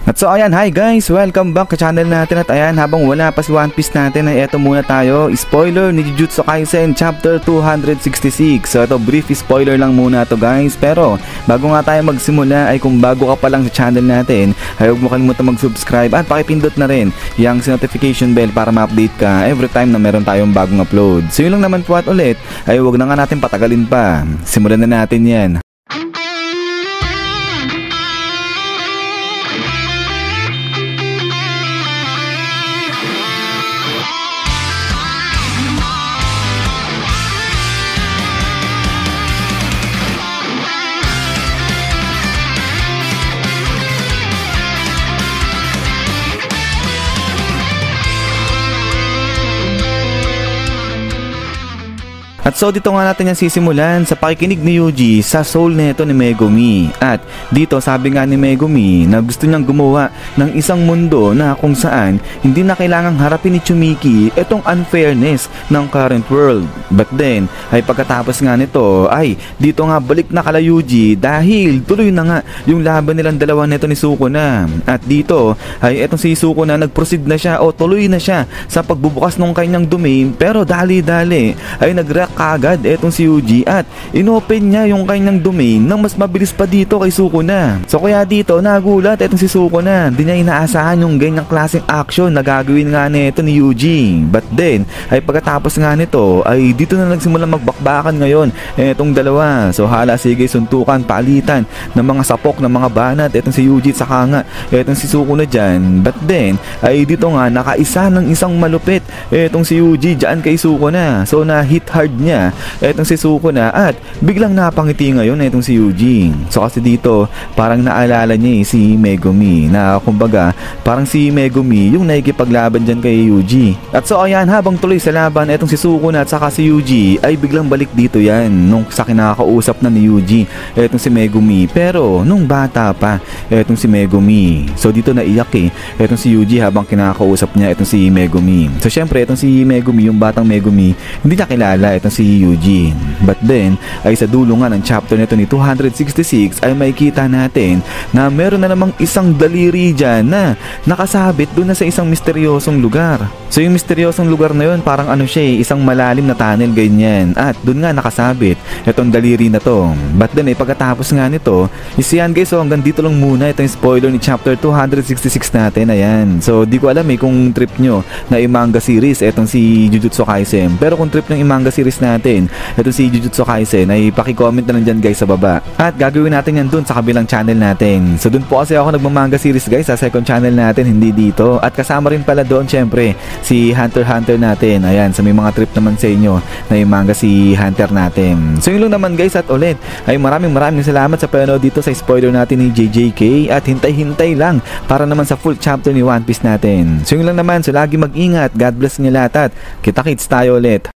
At so ayan, hi guys, welcome back sa channel natin. At ayan, habang wala pa si One Piece natin ay eto muna tayo, spoiler ni Jujutsu Kaisen chapter 266. So ito, brief spoiler lang muna to guys. Pero bago nga tayo magsimula ay kung bago ka pa lang sa channel natin ay huwag mo kalimutan mag-subscribe at pakipindot na rin yung notification bell para ma-update ka every time na meron tayong bagong upload. So yun lang naman po at ulit ay huwag na nga natin patagalin pa, simulan na natin yan. At so dito nga natin yung sisimulan sa pakikinig ni Yuji sa soul neto ni Megumi. At dito sabi nga ni Megumi na gusto niyang gumawa ng isang mundo na kung saan hindi na kailangang harapin ni Tsumiki itong unfairness ng current world. But then ay pagkatapos nga nito ay dito nga balik na kala Yuji dahil tuloy na nga yung laban nilang dalawa neto ni Sukuna. At dito ay etong si Sukuna nagproceed na siya o tuloy na siya sa pagbubukas ng kanyang domain, pero dali-dali ay nag-react kagad etong si Yuji at inopen niya yung kanyang domain nang mas mabilis pa dito kay Sukuna. So kaya dito nagulat etong si Sukuna, hindi niya inaasahan yung ganyang klaseng action na gagawin nga nito ni Yuji. But then ay pagkatapos nga nito ay dito na nagsimulang magbakbakan ngayon etong dalawa. So hala sige suntukan, palitan ng mga sapok ng mga banat etong si Yuji saka nga etong si Sukuna dyan. But then ay dito nga nakaisa ng isang malupit etong si Yuji dyan kay Sukuna. So na hit hard niya etong si Sukuna at biglang napangiti ngayon etong si Yuji. So kasi dito parang naalala niya si Megumi na kumbaga parang si Megumi yung nakikipaglaban dyan kay Yuji. At so ayan, habang tuloy sa laban etong si Sukuna at saka si Yuji ay biglang balik dito yan nung sa kinakausap na ni Yuji etong si Megumi, pero nung bata pa etong si Megumi. So dito naiyak etong si Yuji habang kinakausap niya etong si Megumi. So syempre etong si Megumi, yung batang Megumi, hindi niya kilala etong si Yuji. But then ay sa dulo nga ng chapter nito ni 266 ay makikita natin na meron na namang isang daliri dyan na nakasabit doon na sa isang misteryosong lugar. So yung misteryosong lugar na yun parang ano siya isang malalim na tunnel ganyan, at doon nga nakasabit itong daliri na to. But then ay pagkatapos nga nito isiyan guys, so hanggang dito lang muna itong spoiler ni chapter 266 natin. Ayan, so di ko alam kung trip nyo na i-manga series etong si Jujutsu Kaisen, pero kung trip ng i-manga series natin ito si Jujutsu Kaisen ay paki-comment na lang dyan guys sa baba, at gagawin natin yan dun sa kabilang channel natin. So dun po kasi ako nagmamanga series guys sa second channel natin, hindi dito. At kasama rin pala doon syempre si Hunter x Hunter natin. Ayan, sa may mga trip naman sa inyo na i-manga si Hunter natin. So yun lang naman guys, at ulit ay maraming salamat sa panonood dito sa spoiler natin ni JJK, at hintay-hintay lang para naman sa full chapter ni One Piece natin. So yun lang naman, so lagi mag-ingat, God bless niyo lahat at kita-kits tayo ulit.